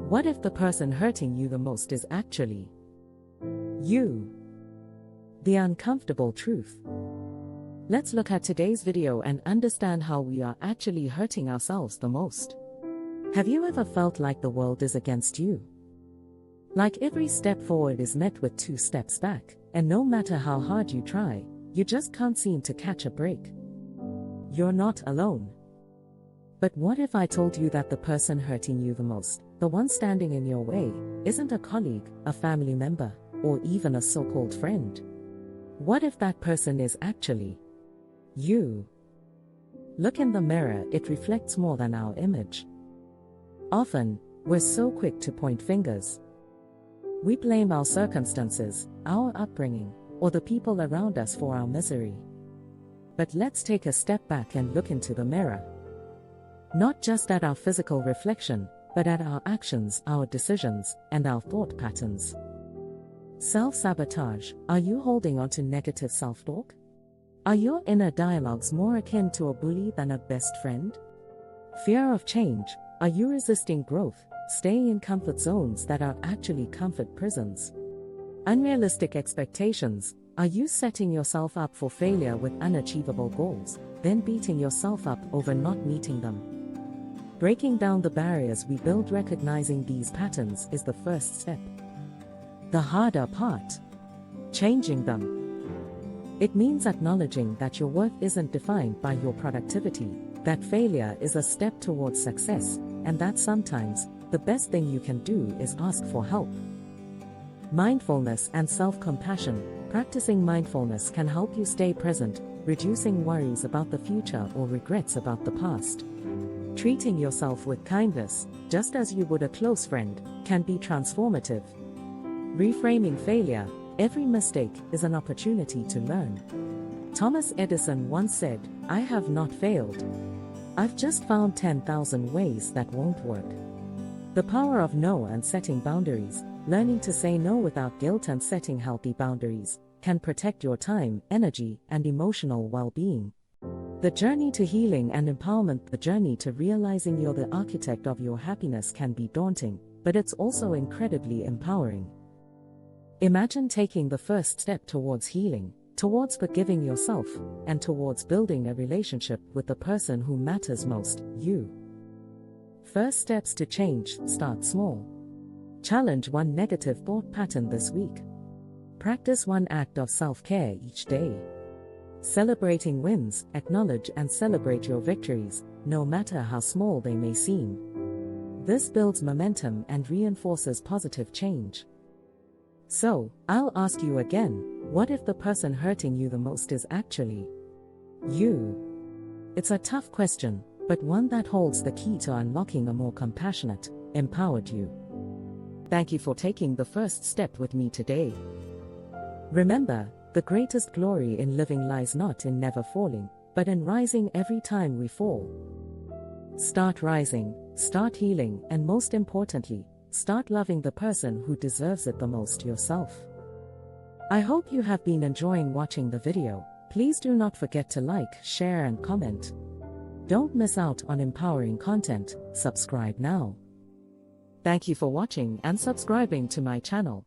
What if the person hurting you the most is actually you? The uncomfortable truth. Let's look at today's video and understand how we are actually hurting ourselves the most. Have you ever felt like the world is against you? Like every step forward is met with 2 steps back, and no matter how hard you try, you just can't seem to catch a break. You're not alone. But what if I told you that the person hurting you the most, the one standing in your way, isn't a colleague, a family member, or even a so-called friend? What if that person is actually you? Look in the mirror, it reflects more than our image. Often, we're so quick to point fingers. We blame our circumstances, our upbringing, or the people around us for our misery. But let's take a step back and look into the mirror. Not just at our physical reflection, but at our actions, our decisions, and our thought patterns. Self-sabotage. Are you holding on to negative self-talk? Are your inner dialogues more akin to a bully than a best friend? Fear of change. Are you resisting growth, staying in comfort zones that are actually comfort prisons? Unrealistic expectations. Are you setting yourself up for failure with unachievable goals, then beating yourself up over not meeting them? Breaking down the barriers we build. Recognizing these patterns is the first step. The harder part: changing them. It means acknowledging that your worth isn't defined by your productivity, that failure is a step towards success, and that sometimes, the best thing you can do is ask for help. Mindfulness and self-compassion. Practicing mindfulness can help you stay present, reducing worries about the future or regrets about the past. Treating yourself with kindness, just as you would a close friend, can be transformative. Reframing failure. Every mistake is an opportunity to learn. Thomas Edison once said, "I have not failed. I've just found 10,000 ways that won't work." The power of no and setting boundaries. Learning to say no without guilt and setting healthy boundaries can protect your time, energy, and emotional well-being. The journey to healing and empowerment. The journey to realizing you're the architect of your happiness can be daunting, but it's also incredibly empowering. Imagine taking the first step towards healing, towards forgiving yourself, and towards building a relationship with the person who matters most, you. First steps to change. Start small. Challenge one negative thought pattern this week. Practice one act of self-care each day. Celebrating wins. Acknowledge and celebrate your victories, no matter how small they may seem. This builds momentum and reinforces positive change. So, I'll ask you again, what if the person hurting you the most is actually you? It's a tough question, but one that holds the key to unlocking a more compassionate, empowered you. Thank you for taking the first step with me today. Remember, the greatest glory in living lies not in never falling, but in rising every time we fall. Start rising, start healing, and most importantly, start loving the person who deserves it the most, yourself. I hope you have been enjoying watching the video. Please do not forget to like, share, and comment. Don't miss out on empowering content. Subscribe now. Thank you for watching and subscribing to my channel.